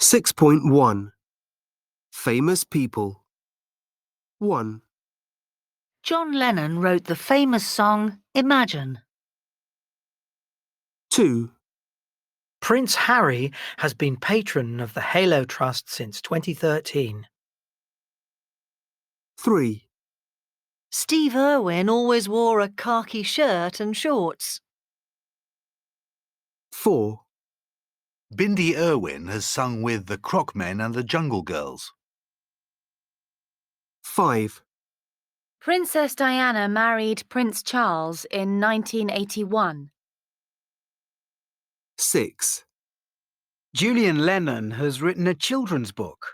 6.1 Famous People 1, John Lennon wrote the famous song Imagine. 2, Prince Harry has been patron of the Halo Trust since 2013. 3, Steve Irwin always wore a khaki shirt and shorts. 4, Bindi Irwin has sung with the Crockmen and the Jungle Girls. 5, Princess Diana married Prince Charles in 1981. 6, Julian Lennon has written a children's book.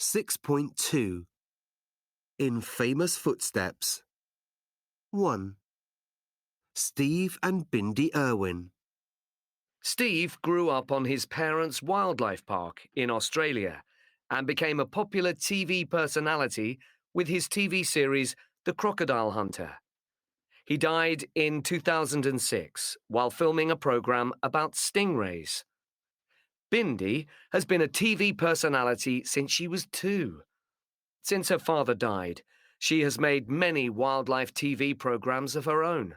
6.2 In Famous Footsteps 1, Steve and Bindi Irwin. Steve grew up on his parents' wildlife park in Australia and became a popular TV personality with his TV series The Crocodile Hunter. He died in 2006 while filming a program about stingrays. Bindi has been a TV personality since she was 2. Since her father died, she has made many wildlife TV programs of her own.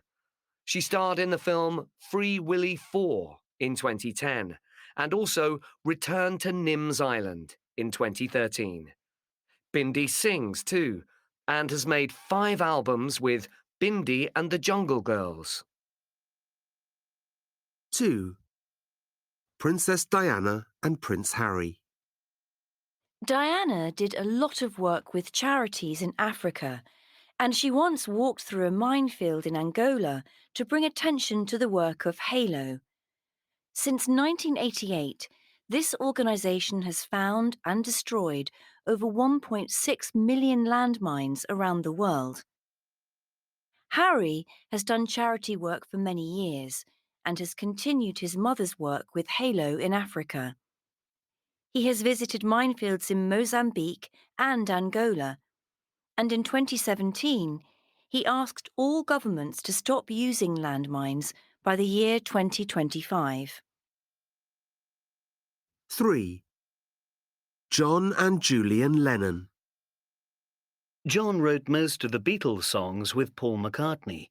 She starred in the film Free Willy 4 in 2010 and also returned to Nims Island in 2013. Bindi sings too and has made 5 albums with Bindi and the Jungle Girls. 2, Princess Diana and Prince Harry. Diana did a lot of work with charities in Africa, and she once walked through a minefield in Angola to bring attention to the work of Halo. Since 1988, this organisation has found and destroyed over 1.6 million landmines around the world. Harry has done charity work for many years and has continued his mother's work with Halo in Africa. He has visited minefields in Mozambique and Angola, and in 2017, he asked all governments to stop using landmines by the year 2025. 3, John and Julian Lennon. John wrote most of the Beatles songs with Paul McCartney.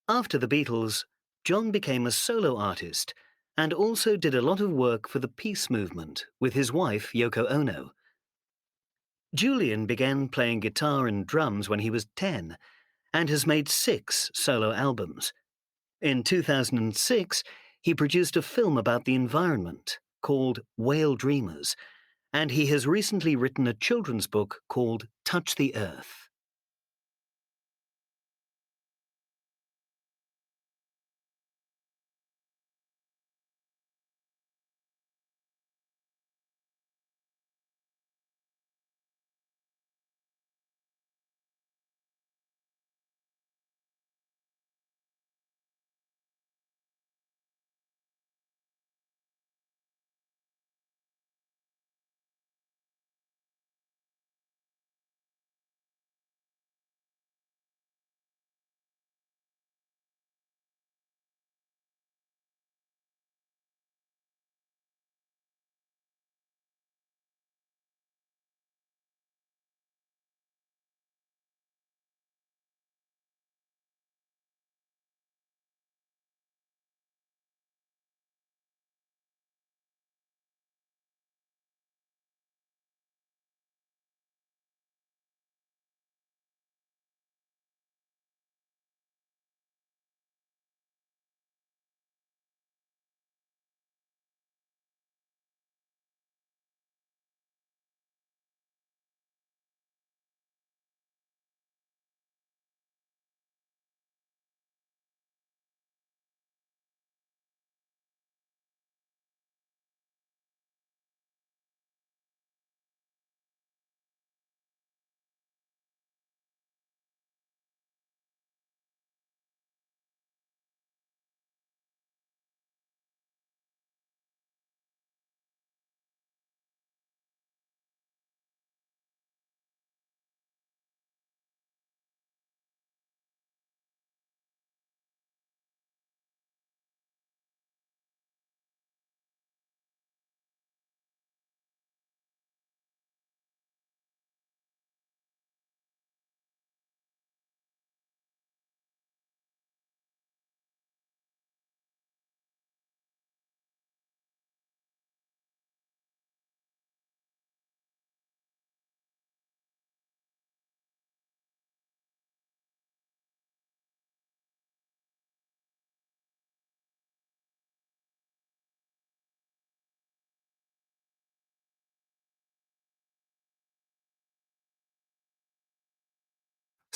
After the Beatles, John became a solo artist and also did a lot of work for the peace movement with his wife Yoko Ono. Julian began playing guitar and drums when he was 10 and has made 6 solo albums. In 2006, he produced a film about the environment called Whale Dreamers, and he has recently written a children's book called Touch the Earth.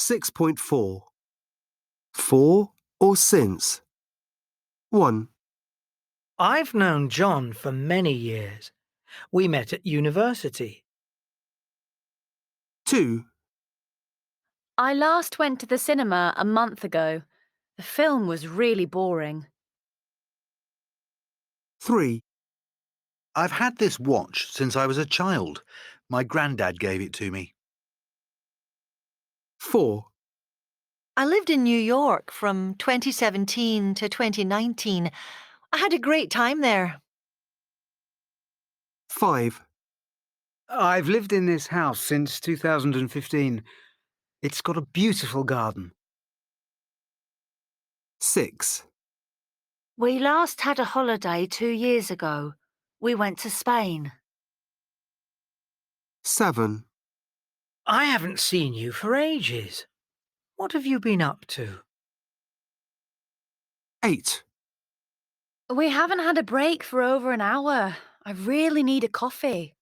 6.4. For or since? 1, I've known John for many years. We met at university. 2, I last went to the cinema a month ago. The film was really boring. 3, I've had this watch since I was a child. My granddad gave it to me. 4, I lived in New York from 2017 to 2019. I had a great time there. 5, I've lived in this house since 2015. It's got a beautiful garden. 6, We last had a holiday 2 years ago. We went to Spain. 7, I haven't seen you for ages. What have you been up to? 8, We haven't had a break for over an hour. I really need a coffee.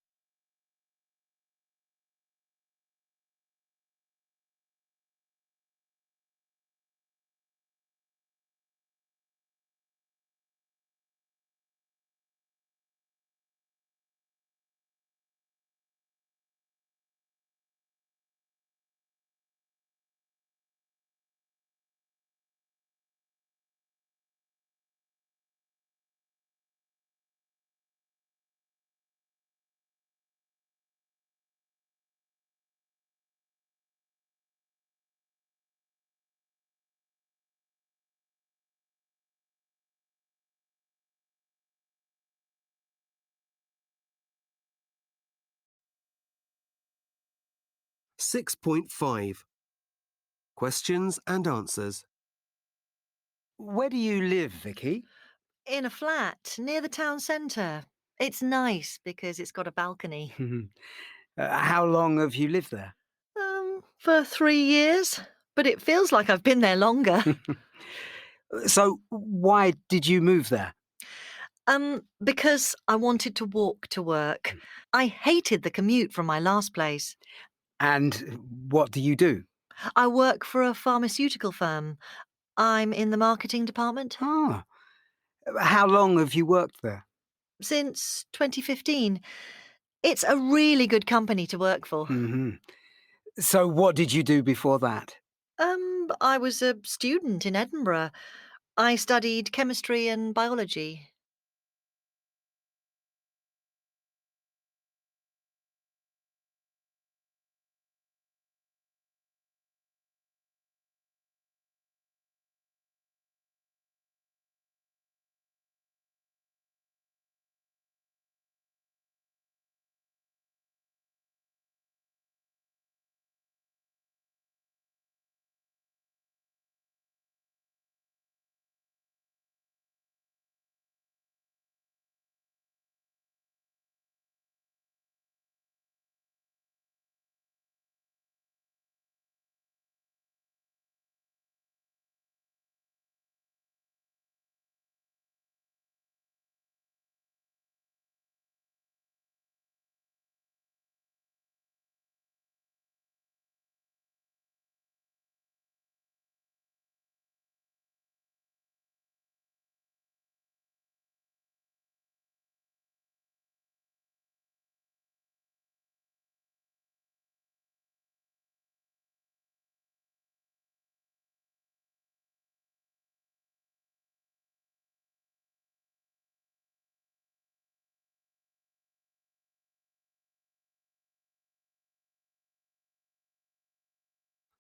Six point five. Questions and answers. Where do you live, Vicky? In a flat near the town centre. It's nice because it's got a balcony. How long have you lived there? For 3 years, but it feels like I've been there longer. So, why did you move there? Because I wanted to walk to work. I hated the commute from my last place. And what do you do? I work for a pharmaceutical firm. I'm in the marketing department. Ah, how long have you worked there? Since 2015. It's a really good company to work for. Hmm. So, what did you do before that? I was a student in Edinburgh. I studied chemistry and biology.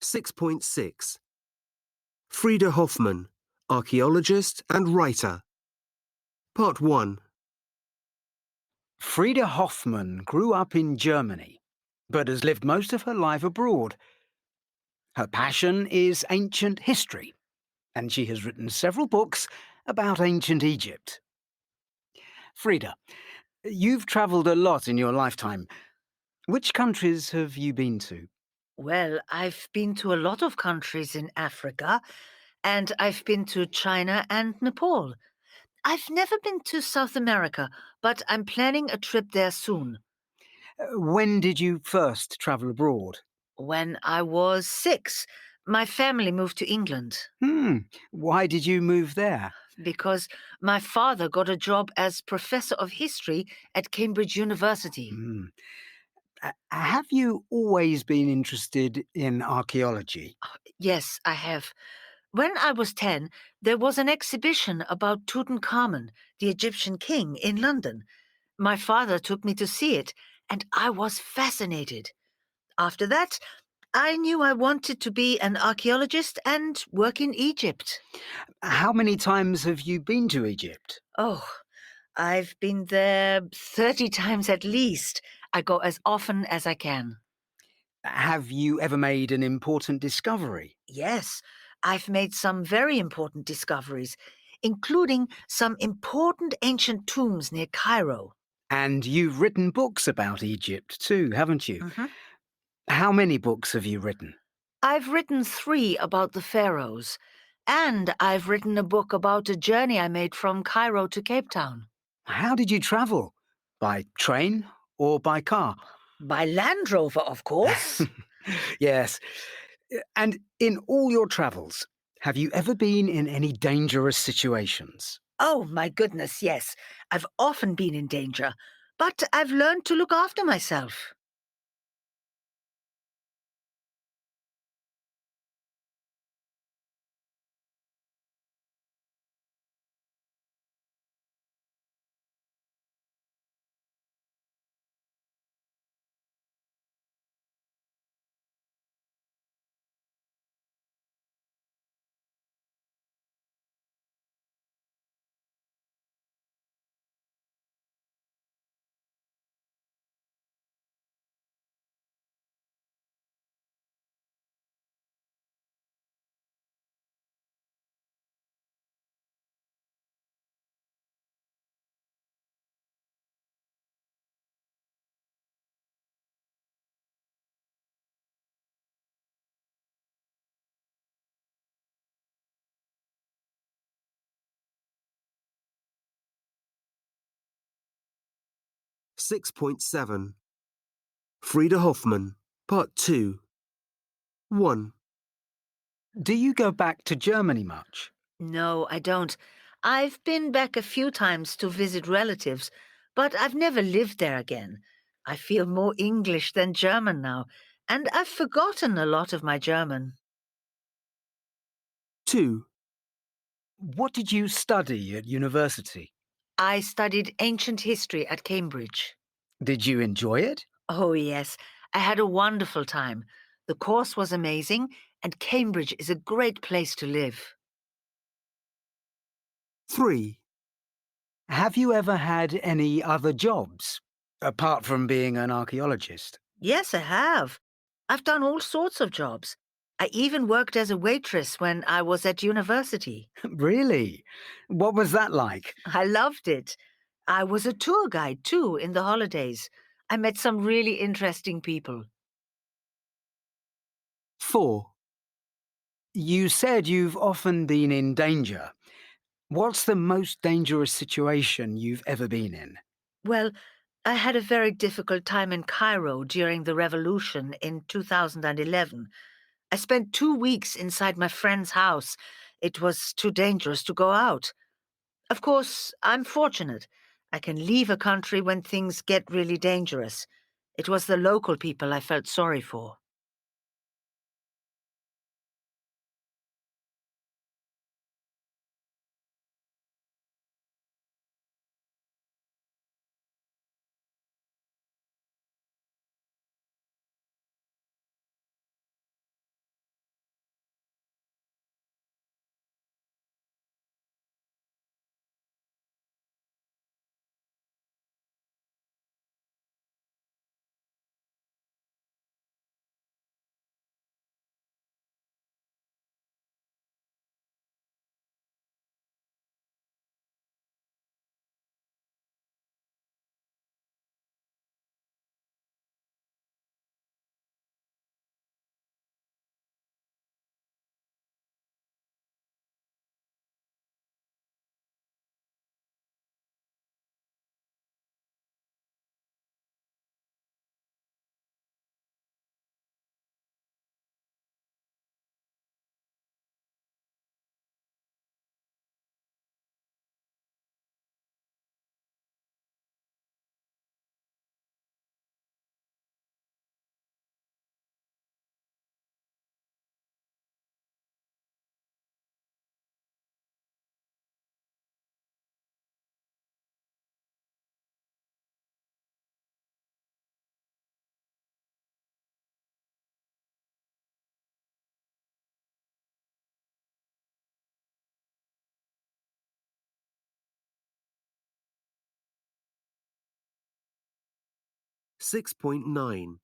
Six point six. Frieda Hoffmann, archaeologist and writer. Part 1. Frieda Hoffmann grew up in Germany, but has lived most of her life abroad. Her passion is ancient history, and she has written several books about ancient Egypt. Frieda, you've travelled a lot in your lifetime. Which countries have you been to? Well, I've been to a lot of countries in Africa, and I've been to China and Nepal. I've never been to South America, but I'm planning a trip there soon. When did you first travel abroad? When I was 6, My family moved to England Why did you move there? because my father got a job as professor of history at Cambridge University. Hmm. Have you always been interested in archaeology? Yes, I have. When I was 10, there was an exhibition about Tutankhamun, the Egyptian king, in London. My father took me to see it, and I was fascinated. After that, I knew I wanted to be an archaeologist and work in Egypt. How many times have you been to Egypt? Oh, I've been there 30 times at least. I go as often as I can. Have you ever made an important discovery? Yes, I've made some very important discoveries, including some important ancient tombs near Cairo. And you've written books about Egypt too, haven't you? Mhm. How many books have you written? I've written 3 about the pharaohs, and I've written a book about a journey I made from Cairo to Cape Town. How did you travel? By train or by car? By Land Rover, of course. Yes. And in all your travels, have you ever been in any dangerous situations? Oh, my goodness, yes. I've often been in danger, but I've learned to look after myself. Six point seven. Frieda Hoffman, Part 2. 1. Do you go back to Germany much? No, I don't. I've been back a few times to visit relatives, but I've never lived there again. I feel more English than German now, and I've forgotten a lot of my German. 2. What did you study at university? I studied ancient history at Cambridge. Did you enjoy it? Oh, yes, I had a wonderful time. The course was amazing, and Cambridge is a great place to live. 3. Have you ever had any other jobs, apart from being an archaeologist? Yes, I have. I've done all sorts of jobs. I even worked as a waitress when I was at university. Really? What was that like? I loved it. I was a tour guide too in the holidays. I met some really interesting people. 4. You said you've often been in danger. What's the most dangerous situation you've ever been in? Well, I had a very difficult time in Cairo during the revolution in 2011. I spent 2 weeks inside my friend's house. It was too dangerous to go out. Of course, I'm fortunate. I can leave a country when things get really dangerous. It was the local people I felt sorry for. 6.9.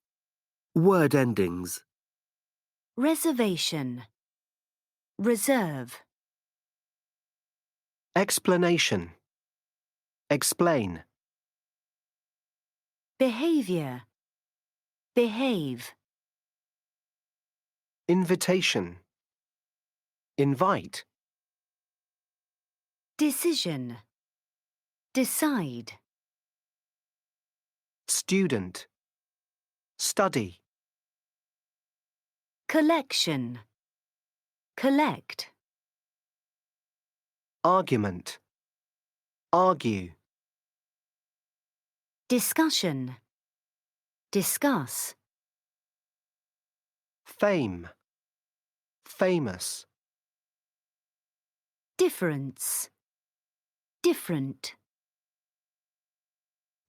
Word endings. reservation, reserve, Explanation. Explain. behavior, behave, Invitation. Invite. decision, decide, Student. Study. collection, collect, Argument. Argue. discussion, discuss, Fame. Famous. difference, different,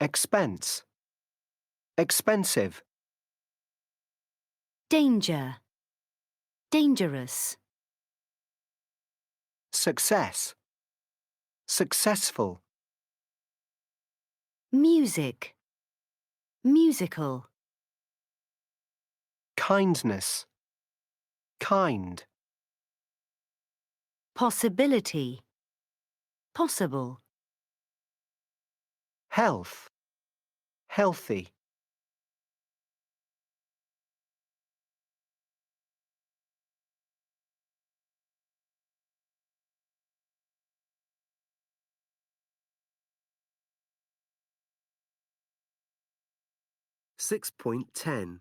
Expense. Expensive. danger, dangerous, Success. Successful. music, musical, Kindness. Kind. possibility, possible, Health. Healthy. Six point 10.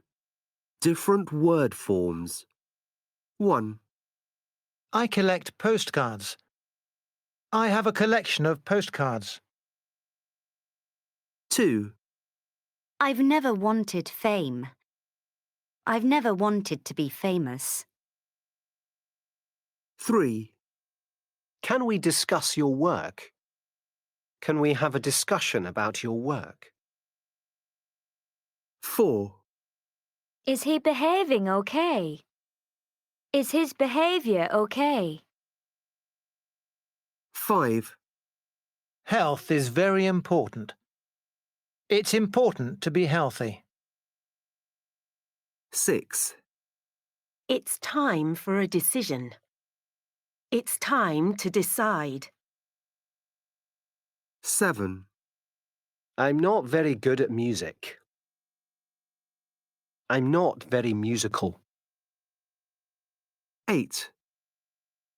Different word forms. 1, I collect postcards. I have a collection of postcards. 2, I've never wanted fame. I've never wanted to be famous. 3, Can we discuss your work? Can we have a discussion about your work? 4, Is he behaving okay? Is his behavior okay? 5, Health is very important. It's important to be healthy. 6, It's time for a decision. It's time to decide. 7, I'm not very good at music. I'm not very musical. 8,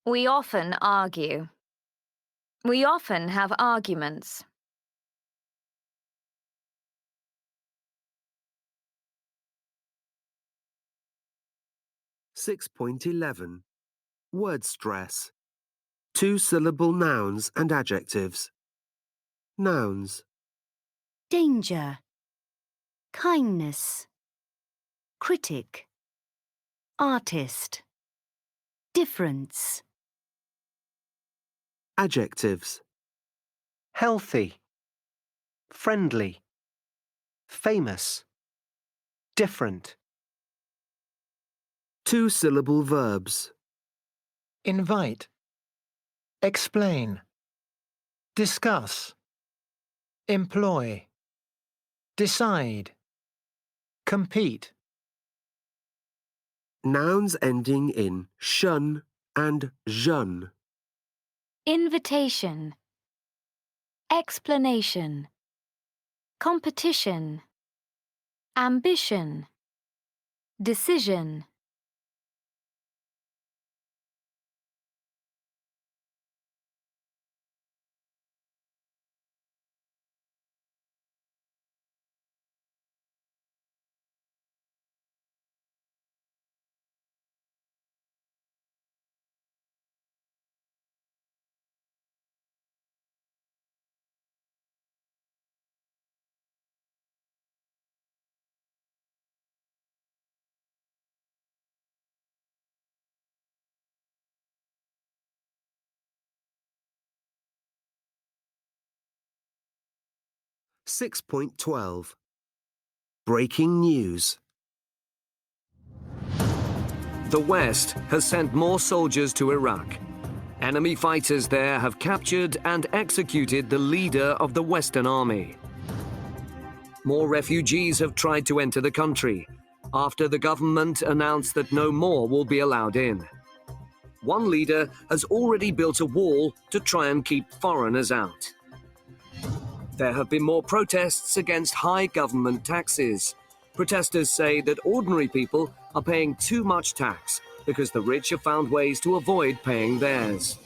We often argue. We often have arguments. 6.11. Word stress. 2-syllable nouns and adjectives. Nouns. Danger, kindness, critic, artist, difference, Adjectives. Healthy. Friendly. Famous. Different. 2-syllable verbs. Invite. Explain. Discuss. Employ. Decide. Compete. Nouns ending in shun and jeune. Invitation. Explanation. Competition. Ambition. Decision. – 6.12. Breaking news. The West has sent more soldiers to Iraq. Enemy fighters there have captured and executed the leader of the Western Army. More refugees have tried to enter the country after the government announced that no more will be allowed in. One leader has already built a wall to try and keep foreigners out. There have been more protests against high government taxes. Protesters say that ordinary people are paying too much tax because the rich have found ways to avoid paying theirs.